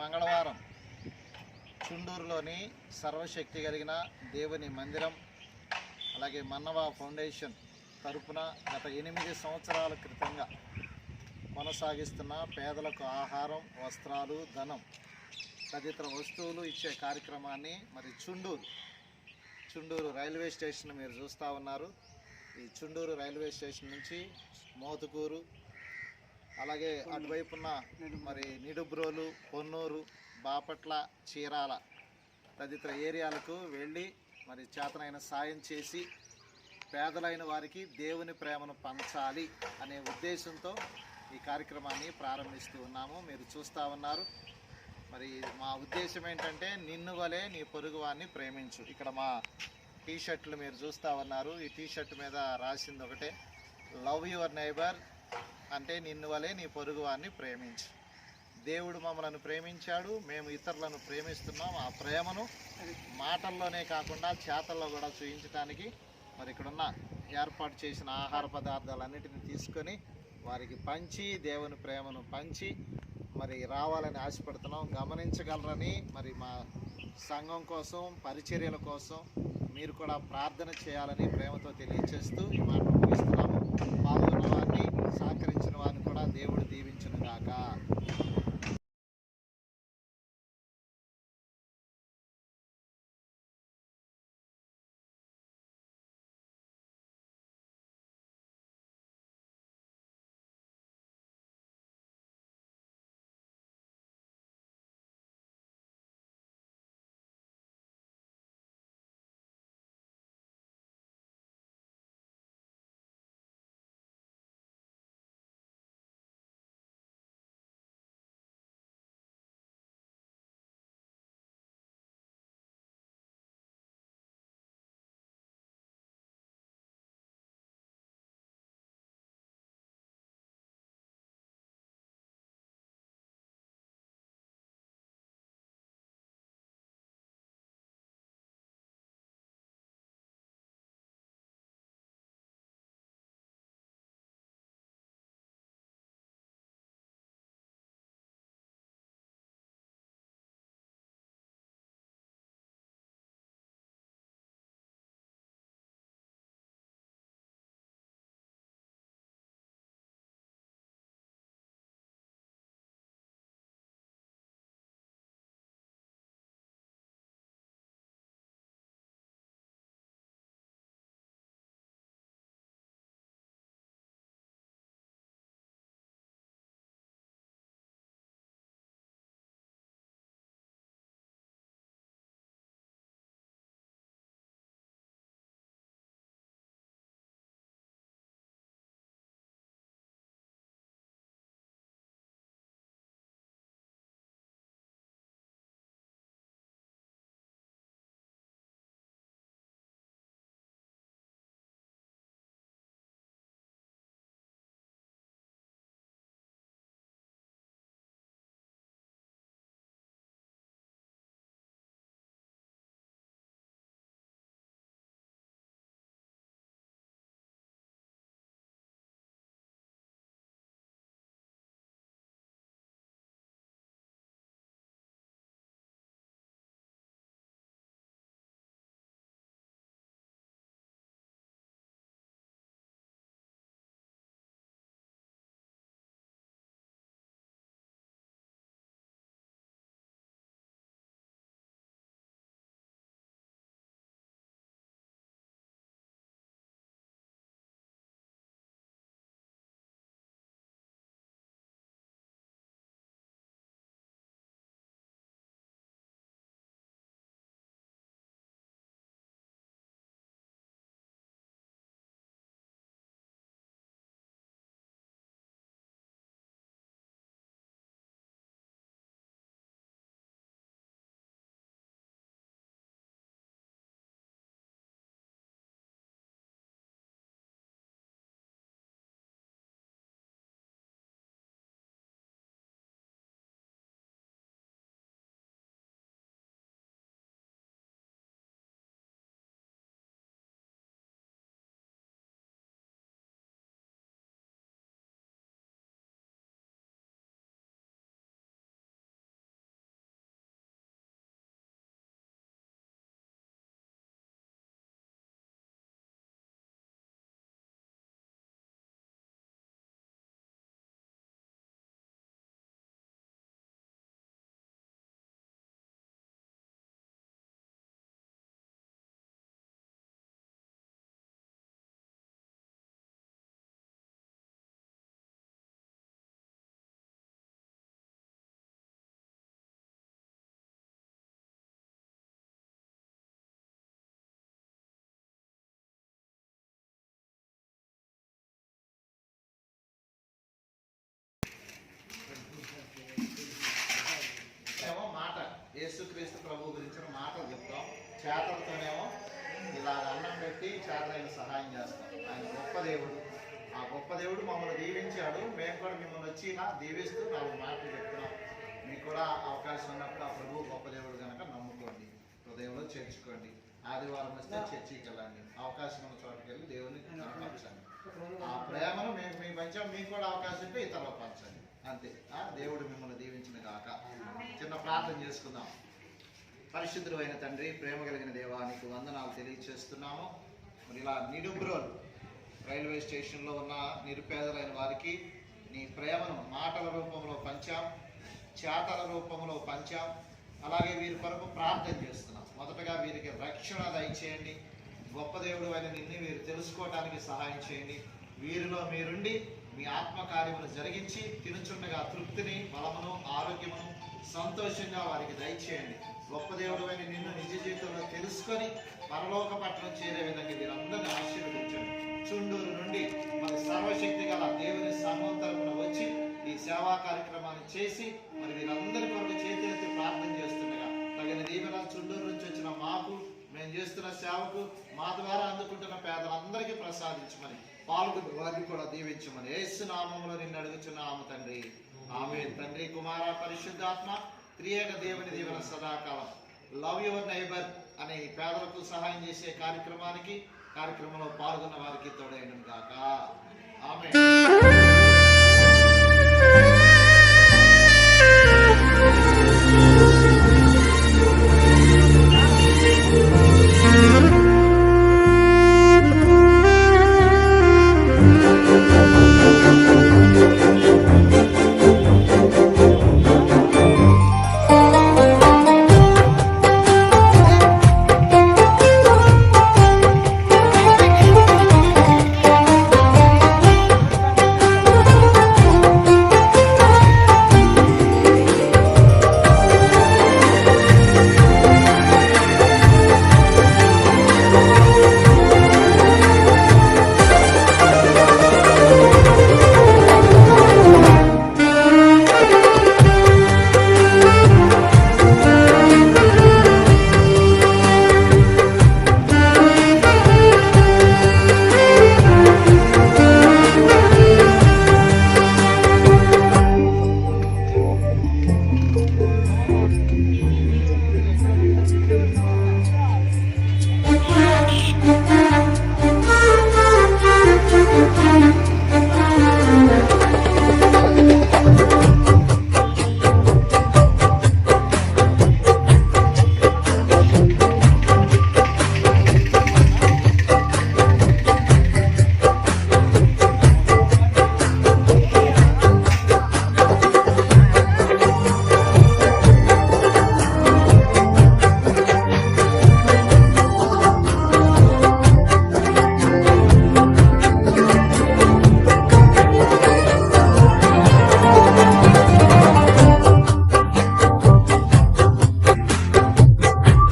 మంగళవారం చుండూరులోని సర్వశక్తి కలిగిన దేవుని మందిరం అలాగే మన్నవ ఫౌండేషన్ తరపున గత 8 సంవత్సరాల క్రితంగా కొనసాగిస్తున్న పేదలకు ఆహారం, వస్త్రాలు, ధనం తదితర వస్తువులు ఇచ్చే కార్యక్రమాన్ని మరి చుండూరు రైల్వే స్టేషన్ మీరు చూస్తూ ఉన్నారు. ఈ చుండూరు రైల్వే స్టేషన్ నుంచి మోతుకూరు అలాగే అటువైపున్న మరి నిడుబ్రోలు, పొన్నూరు, బాపట్ల, చీరాల తదితర ఏరియాలకు వెళ్ళి మరి చేతనైన సాయం చేసి పేదలైన వారికి దేవుని ప్రేమను పంచాలి అనే ఉద్దేశంతో ఈ కార్యక్రమాన్ని ప్రారంభిస్తూ ఉన్నాము. మీరు చూస్తూ ఉన్నారు. మరి మా ఉద్దేశం ఏంటంటే నిన్ను వలే నీ పొరుగువాన్ని ప్రేమించు. ఇక్కడ మా టీషర్ట్లు మీరు చూస్తూ ఉన్నారు. ఈ టీషర్ట్ మీద రాసింది ఒకటే, లవ్ యువర్ నైబర్, అంటే నిన్ను వలే నీ పొరుగువాన్ని ప్రేమించు. దేవుడు మమ్మల్ని ప్రేమించాడు, మేము ఇతరులను ప్రేమిస్తున్నాం. ఆ ప్రేమను మాటల్లోనే కాకుండా చేతల్లో కూడా చూపించడానికి మరి ఇక్కడున్న ఏర్పాటు చేసిన ఆహార పదార్థాలన్నిటిని తీసుకొని వారికి పంచి దేవుని ప్రేమను పంచి మరి రావాలని ఆశపడుతున్నాం. గమనించగలరని మరి మా సంఘం కోసం, పరిచర్యల కోసం మీరు కూడా ప్రార్థన చేయాలని ప్రేమతో తెలియజేస్తూ ఈ మాట ముగిస్తున్నాము. పాల్గొన్న వారిని, సహకరించిన వారిని కూడా దేవుడు దీవించునుగాక. పెట్టి చేతనైన సహాయం చేస్తాం. ఆయన గొప్ప దేవుడు. ఆ గొప్ప దేవుడు మమ్మల్ని దీవించాడు. మేము కూడా మిమ్మల్ని వచ్చి ఇలా దీవిస్తూ 4 మాటలు చెప్తున్నాం. మీకు కూడా అవకాశం ఉన్నప్పుడు ఆ ప్రభు గొప్ప దేవుడు కనుక నమ్ముకోండి, హృదయంలో చేర్చుకోండి. ఆదివారం వస్తే చర్చికి వెళ్ళండి, అవకాశం ఉన్న చోటుకి వెళ్ళి దేవుని కనపరచండి. ఆ ప్రేమను మేము మీకు పంచాం, మీకు కూడా అవకాశం ఉంటే ఇతరులకు పంచండి. అంతే. దేవుడు మిమ్మల్ని దీవించిన గాక. చిన్న ప్రార్థన చేసుకుందాం. పరిశుద్ధుడు అయిన తండ్రి, ప్రేమ కలిగిన దేవా, నీకు వందనాలు తెలియజేస్తున్నాము. మరి ఇలా నిడుబ్రోల్ రైల్వే స్టేషన్లో ఉన్న నిరుపేదలైన వారికి నీ ప్రేమను మాటల రూపంలో పంచాం, చేతల రూపంలో పంచాం. అలాగే వీరి కొరకు ప్రార్థన చేస్తున్నాం. మొదటగా వీరికి రక్షణ దయచేయండి. గొప్ప దేవుడు అయిన నిన్ను వీరు తెలుసుకోవడానికి సహాయం చేయండి. వీరిలో మీరుండి మీ ఆత్మకార్యమును జరిగించి తినుచుండగా తృప్తిని, బలమును, ఆరోగ్యమును, సంతోషంగా వారికి దయచేయండి. గొప్ప దేవుడు అయిన నిన్ను నిజ జీవితంలో తెలుసుకొని పరలోక పట్టణం చేరే విధంగా వీరందరినీ ఆశీర్వదించండి. చుండూరు నుండి మరి సర్వశక్తి గల దేవుని సహోదరమున వచ్చి ఈ సేవా కార్యక్రమాన్ని చేసి మరి వీరందరి కొరకు చేతులెత్తి ప్రార్థన చేస్తుండగా తగిన దీవెన చుండూరు నుంచి వచ్చిన మాకు, మేము చేస్తున్న సేవకు, మా ద్వారా అందుకుంటున్న పేదలందరికీ ప్రసాదించమని, పాల్గొని వారిని కూడా దీవించమని యేసు నామములో నిన్ను అడుగుచున్నాము తండ్రి. ఆమేన్. తండ్రి, కుమార, పరిశుద్ధాత్మ త్రియేక దేవుని దీవెన సదాకాలం. లవ్ యువర్ నైబర్ అనే పేదలకు సహాయం చేసే కార్యక్రమంలో పాల్గొన్న వారికి తోడైనను గాక. ఆమేన్.